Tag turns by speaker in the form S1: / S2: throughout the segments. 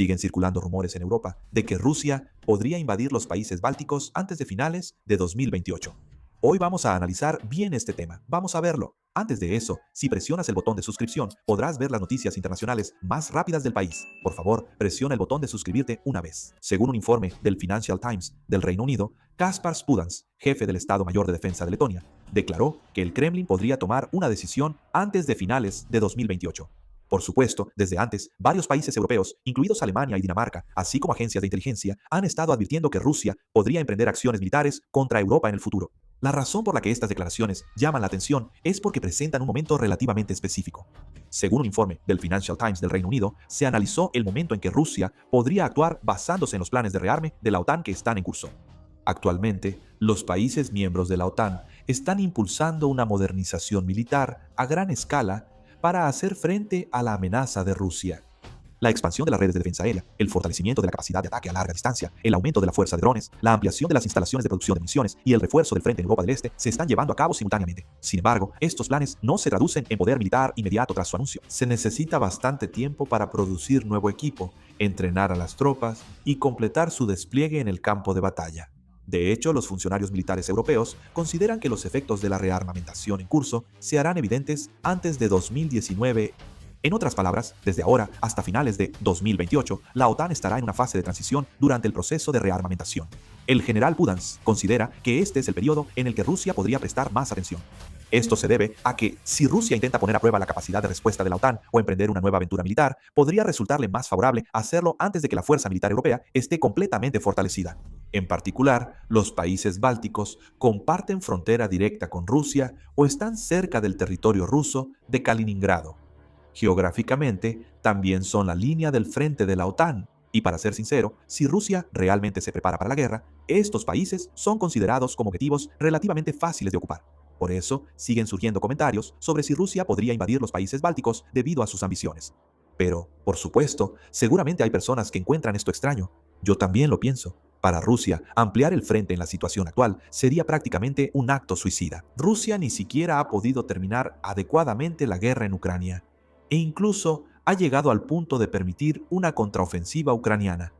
S1: Siguen circulando rumores en Europa de que Rusia podría invadir los países bálticos antes de finales de 2028. Hoy vamos a analizar bien este tema. Vamos a verlo. Antes de eso, si presionas el botón de suscripción, podrás ver las noticias internacionales más rápidas del país. Por favor, presiona el botón de suscribirte una vez. Según un informe del Financial Times del Reino Unido, Kaspars Budans, jefe del Estado Mayor de Defensa de Letonia, declaró que el Kremlin podría tomar una decisión antes de finales de 2028. Por supuesto, desde antes, varios países europeos, incluidos Alemania y Dinamarca, así como agencias de inteligencia, han estado advirtiendo que Rusia podría emprender acciones militares contra Europa en el futuro. La razón por la que estas declaraciones llaman la atención es porque presentan un momento relativamente específico. Según un informe del Financial Times del Reino Unido, se analizó el momento en que Rusia podría actuar basándose en los planes de rearme de la OTAN que están en curso. Actualmente, los países miembros de la OTAN están impulsando una modernización militar a gran escala para hacer frente a la amenaza de Rusia. La expansión de las redes de defensa aérea, el fortalecimiento de la capacidad de ataque a larga distancia, el aumento de la fuerza de drones, la ampliación de las instalaciones de producción de municiones y el refuerzo del frente en Europa del Este se están llevando a cabo simultáneamente. Sin embargo, estos planes no se traducen en poder militar inmediato tras su anuncio. Se necesita bastante tiempo para producir nuevo equipo, entrenar a las tropas y completar su despliegue en el campo de batalla. De hecho, los funcionarios militares europeos consideran que los efectos de la rearmamentación en curso se harán evidentes antes de 2019. En otras palabras, desde ahora hasta finales de 2028, la OTAN estará en una fase de transición durante el proceso de rearmamentación. El general Budans considera que este es el periodo en el que Rusia podría prestar más atención. Esto se debe a que, si Rusia intenta poner a prueba la capacidad de respuesta de la OTAN o emprender una nueva aventura militar, podría resultarle más favorable hacerlo antes de que la fuerza militar europea esté completamente fortalecida. En particular, los países bálticos comparten frontera directa con Rusia o están cerca del territorio ruso de Kaliningrado. Geográficamente, también son la línea del frente de la OTAN. Y para ser sincero, si Rusia realmente se prepara para la guerra, estos países son considerados como objetivos relativamente fáciles de ocupar. Por eso, siguen surgiendo comentarios sobre si Rusia podría invadir los países bálticos debido a sus ambiciones. Pero, por supuesto, seguramente hay personas que encuentran esto extraño. Yo también lo pienso. Para Rusia, ampliar el frente en la situación actual sería prácticamente un acto suicida. Rusia ni siquiera ha podido terminar adecuadamente la guerra en Ucrania, e incluso ha llegado al punto de permitir una contraofensiva ucraniana.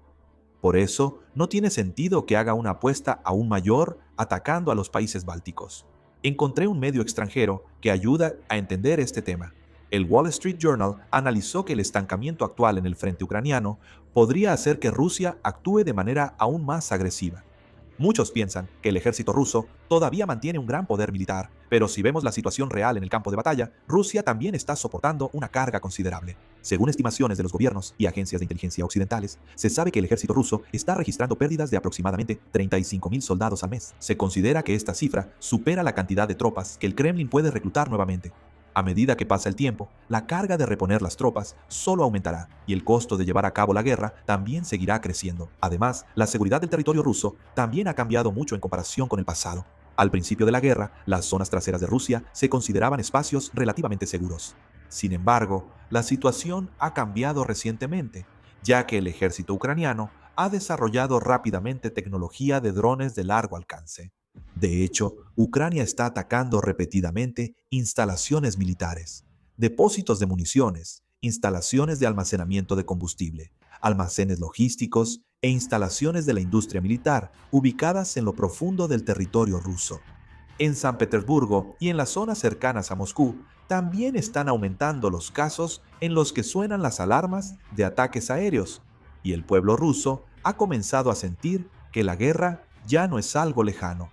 S1: Por eso, no tiene sentido que haga una apuesta aún mayor atacando a los países bálticos. Encontré un medio extranjero que ayuda a entender este tema. El Wall Street Journal analizó que el estancamiento actual en el frente ucraniano podría hacer que Rusia actúe de manera aún más agresiva. Muchos piensan que el ejército ruso todavía mantiene un gran poder militar, pero si vemos la situación real en el campo de batalla, Rusia también está soportando una carga considerable. Según estimaciones de los gobiernos y agencias de inteligencia occidentales, se sabe que el ejército ruso está registrando pérdidas de aproximadamente 35.000 soldados al mes. Se considera que esta cifra supera la cantidad de tropas que el Kremlin puede reclutar nuevamente. A medida que pasa el tiempo, la carga de reponer las tropas solo aumentará y el costo de llevar a cabo la guerra también seguirá creciendo. Además, la seguridad del territorio ruso también ha cambiado mucho en comparación con el pasado. Al principio de la guerra, las zonas traseras de Rusia se consideraban espacios relativamente seguros. Sin embargo, la situación ha cambiado recientemente, ya que el ejército ucraniano ha desarrollado rápidamente tecnología de drones de largo alcance. De hecho, Ucrania está atacando repetidamente instalaciones militares, depósitos de municiones, instalaciones de almacenamiento de combustible, almacenes logísticos e instalaciones de la industria militar ubicadas en lo profundo del territorio ruso. En San Petersburgo y en las zonas cercanas a Moscú también están aumentando los casos en los que suenan las alarmas de ataques aéreos, y el pueblo ruso ha comenzado a sentir que la guerra ya no es algo lejano.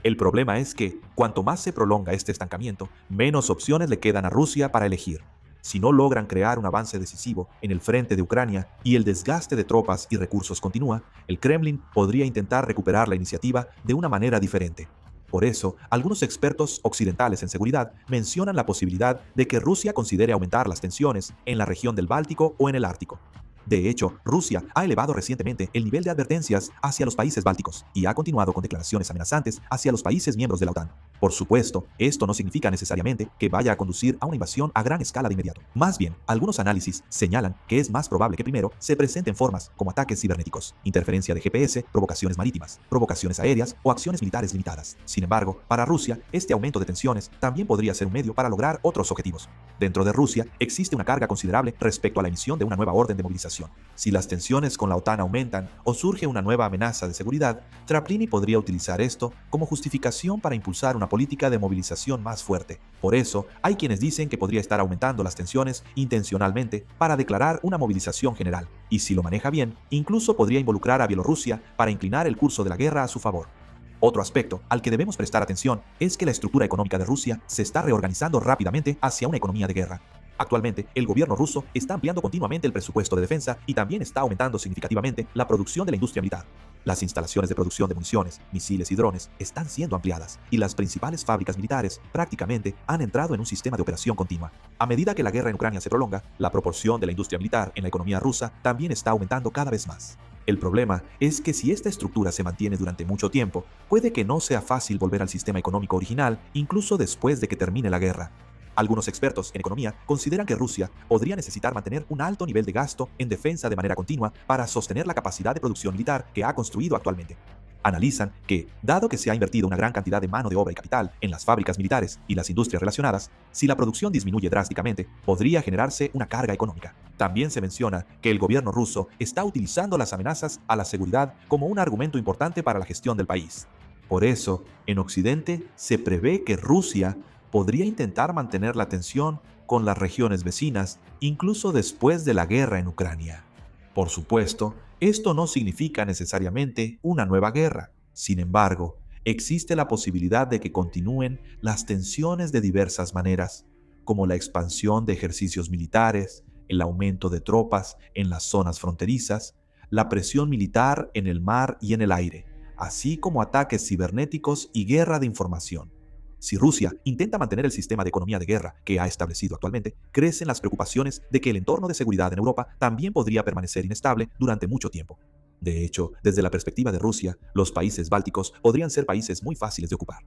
S1: El problema es que, cuanto más se prolonga este estancamiento, menos opciones le quedan a Rusia para elegir. Si no logran crear un avance decisivo en el frente de Ucrania y el desgaste de tropas y recursos continúa, el Kremlin podría intentar recuperar la iniciativa de una manera diferente. Por eso, algunos expertos occidentales en seguridad mencionan la posibilidad de que Rusia considere aumentar las tensiones en la región del Báltico o en el Ártico. De hecho, Rusia ha elevado recientemente el nivel de advertencias hacia los países bálticos y ha continuado con declaraciones amenazantes hacia los países miembros de la OTAN. Por supuesto, esto no significa necesariamente que vaya a conducir a una invasión a gran escala de inmediato. Más bien, algunos análisis señalan que es más probable que primero se presenten formas como ataques cibernéticos, interferencia de GPS, provocaciones marítimas, provocaciones aéreas o acciones militares limitadas. Sin embargo, para Rusia, este aumento de tensiones también podría ser un medio para lograr otros objetivos. Dentro de Rusia existe una carga considerable respecto a la emisión de una nueva orden de movilización. Si las tensiones con la OTAN aumentan o surge una nueva amenaza de seguridad, Traplini podría utilizar esto como justificación para impulsar una política de movilización más fuerte. Por eso, hay quienes dicen que podría estar aumentando las tensiones intencionalmente para declarar una movilización general, y si lo maneja bien, incluso podría involucrar a Bielorrusia para inclinar el curso de la guerra a su favor. Otro aspecto al que debemos prestar atención es que la estructura económica de Rusia se está reorganizando rápidamente hacia una economía de guerra. Actualmente, el gobierno ruso está ampliando continuamente el presupuesto de defensa y también está aumentando significativamente la producción de la industria militar. Las instalaciones de producción de municiones, misiles y drones están siendo ampliadas y las principales fábricas militares prácticamente han entrado en un sistema de operación continua. A medida que la guerra en Ucrania se prolonga, la proporción de la industria militar en la economía rusa también está aumentando cada vez más. El problema es que si esta estructura se mantiene durante mucho tiempo, puede que no sea fácil volver al sistema económico original incluso después de que termine la guerra. Algunos expertos en economía consideran que Rusia podría necesitar mantener un alto nivel de gasto en defensa de manera continua para sostener la capacidad de producción militar que ha construido actualmente. Analizan que, dado que se ha invertido una gran cantidad de mano de obra y capital en las fábricas militares y las industrias relacionadas, si la producción disminuye drásticamente, podría generarse una carga económica. También se menciona que el gobierno ruso está utilizando las amenazas a la seguridad como un argumento importante para la gestión del país. Por eso, en Occidente se prevé que Rusia podría intentar mantener la tensión con las regiones vecinas, incluso después de la guerra en Ucrania. Por supuesto, esto no significa necesariamente una nueva guerra. Sin embargo, existe la posibilidad de que continúen las tensiones de diversas maneras, como la expansión de ejercicios militares, el aumento de tropas en las zonas fronterizas, la presión militar en el mar y en el aire, así como ataques cibernéticos y guerra de información. Si Rusia intenta mantener el sistema de economía de guerra que ha establecido actualmente, crecen las preocupaciones de que el entorno de seguridad en Europa también podría permanecer inestable durante mucho tiempo. De hecho, desde la perspectiva de Rusia, los países bálticos podrían ser países muy fáciles de ocupar.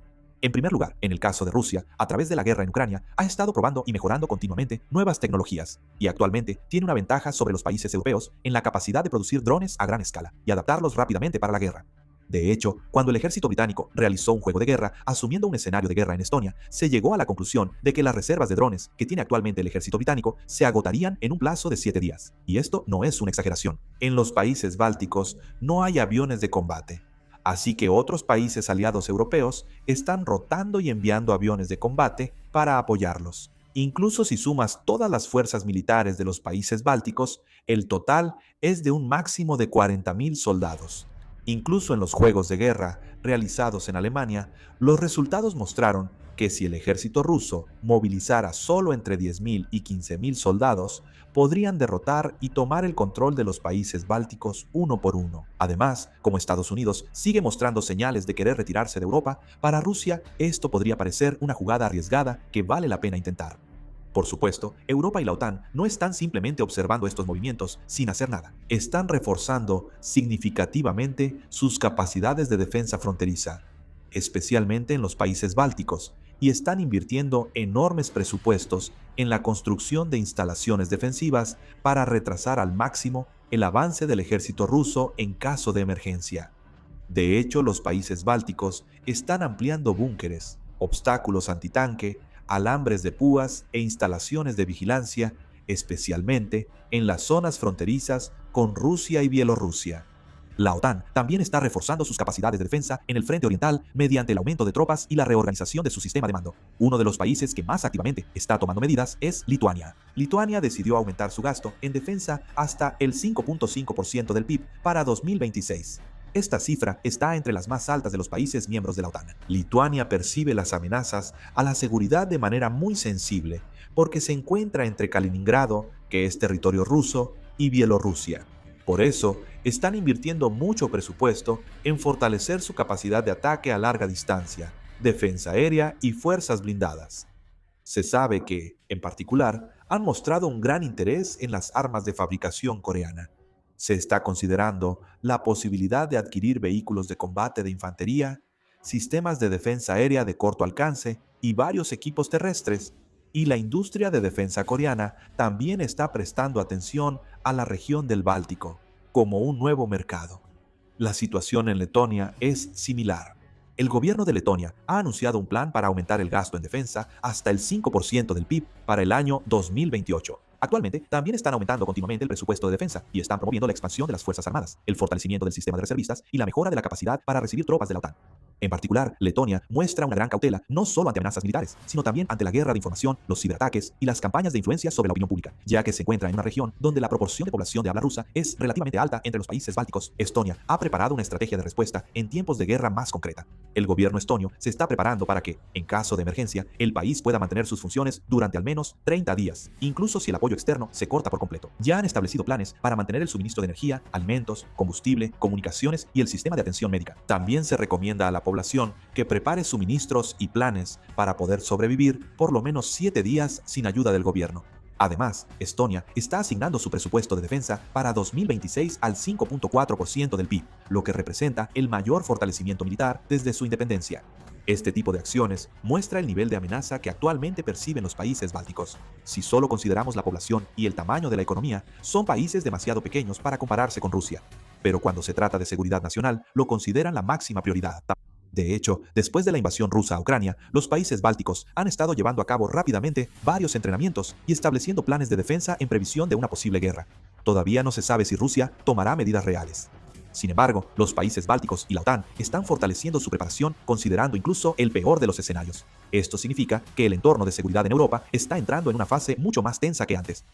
S1: En primer lugar, en el caso de Rusia, a través de la guerra en Ucrania, ha estado probando y mejorando continuamente nuevas tecnologías, y actualmente tiene una ventaja sobre los países europeos en la capacidad de producir drones a gran escala y adaptarlos rápidamente para la guerra. De hecho, cuando el ejército británico realizó un juego de guerra asumiendo un escenario de guerra en Estonia, se llegó a la conclusión de que las reservas de drones que tiene actualmente el ejército británico se agotarían en un plazo de 7 días. Y esto no es una exageración. En los países bálticos no hay aviones de combate. Así que otros países aliados europeos están rotando y enviando aviones de combate para apoyarlos. Incluso si sumas todas las fuerzas militares de los países bálticos, el total es de un máximo de 40.000 soldados. Incluso en los juegos de guerra realizados en Alemania, los resultados mostraron que si el ejército ruso movilizara solo entre 10.000 y 15.000 soldados, podrían derrotar y tomar el control de los países bálticos uno por uno. Además, como Estados Unidos sigue mostrando señales de querer retirarse de Europa, para Rusia esto podría parecer una jugada arriesgada que vale la pena intentar. Por supuesto, Europa y la OTAN no están simplemente observando estos movimientos sin hacer nada. Están reforzando significativamente sus capacidades de defensa fronteriza, especialmente en los países bálticos, y están invirtiendo enormes presupuestos en la construcción de instalaciones defensivas para retrasar al máximo el avance del ejército ruso en caso de emergencia. De hecho, los países bálticos están ampliando búnkeres, obstáculos antitanque, alambres de púas e instalaciones de vigilancia, especialmente en las zonas fronterizas con Rusia y Bielorrusia. La OTAN también está reforzando sus capacidades de defensa en el frente oriental mediante el aumento de tropas y la reorganización de su sistema de mando. Uno de los países que más activamente está tomando medidas es Lituania. Lituania decidió aumentar su gasto en defensa hasta el 5.5% del PIB para 2026. Esta cifra está entre las más altas de los países miembros de la OTAN. Lituania percibe las amenazas a la seguridad de manera muy sensible porque se encuentra entre Kaliningrado, que es territorio ruso, y Bielorrusia. Por eso, están invirtiendo mucho presupuesto en fortalecer su capacidad de ataque a larga distancia, defensa aérea y fuerzas blindadas. Se sabe que, en particular, han mostrado un gran interés en las armas de fabricación coreana. Se está considerando la posibilidad de adquirir vehículos de combate de infantería, sistemas de defensa aérea de corto alcance y varios equipos terrestres. Y la industria de defensa coreana también está prestando atención a la región del Báltico como un nuevo mercado. La situación en Letonia es similar. El gobierno de Letonia ha anunciado un plan para aumentar el gasto en defensa hasta el 5% del PIB para el año 2028. Actualmente, también están aumentando continuamente el presupuesto de defensa y están promoviendo la expansión de las Fuerzas Armadas, el fortalecimiento del sistema de reservistas y la mejora de la capacidad para recibir tropas de la OTAN. En particular, Letonia muestra una gran cautela no solo ante amenazas militares, sino también ante la guerra de información, los ciberataques y las campañas de influencia sobre la opinión pública, ya que se encuentra en una región donde la proporción de población de habla rusa es relativamente alta entre los países bálticos. Estonia ha preparado una estrategia de respuesta en tiempos de guerra más concreta. El gobierno estonio se está preparando para que, en caso de emergencia, el país pueda mantener sus funciones durante al menos 30 días, incluso si el apoyo externo se corta por completo. Ya han establecido planes para mantener el suministro de energía, alimentos, combustible, comunicaciones y el sistema de atención médica. También se recomienda a la población que prepare suministros y planes para poder sobrevivir por lo menos 7 días sin ayuda del gobierno. Además, Estonia está asignando su presupuesto de defensa para 2026 al 5.4% del PIB, lo que representa el mayor fortalecimiento militar desde su independencia. Este tipo de acciones muestra el nivel de amenaza que actualmente perciben los países bálticos. Si solo consideramos la población y el tamaño de la economía, son países demasiado pequeños para compararse con Rusia. Pero cuando se trata de seguridad nacional, lo consideran la máxima prioridad. De hecho, después de la invasión rusa a Ucrania, los países bálticos han estado llevando a cabo rápidamente varios entrenamientos y estableciendo planes de defensa en previsión de una posible guerra. Todavía no se sabe si Rusia tomará medidas reales. Sin embargo, los países bálticos y la OTAN están fortaleciendo su preparación considerando incluso el peor de los escenarios. Esto significa que el entorno de seguridad en Europa está entrando en una fase mucho más tensa que antes.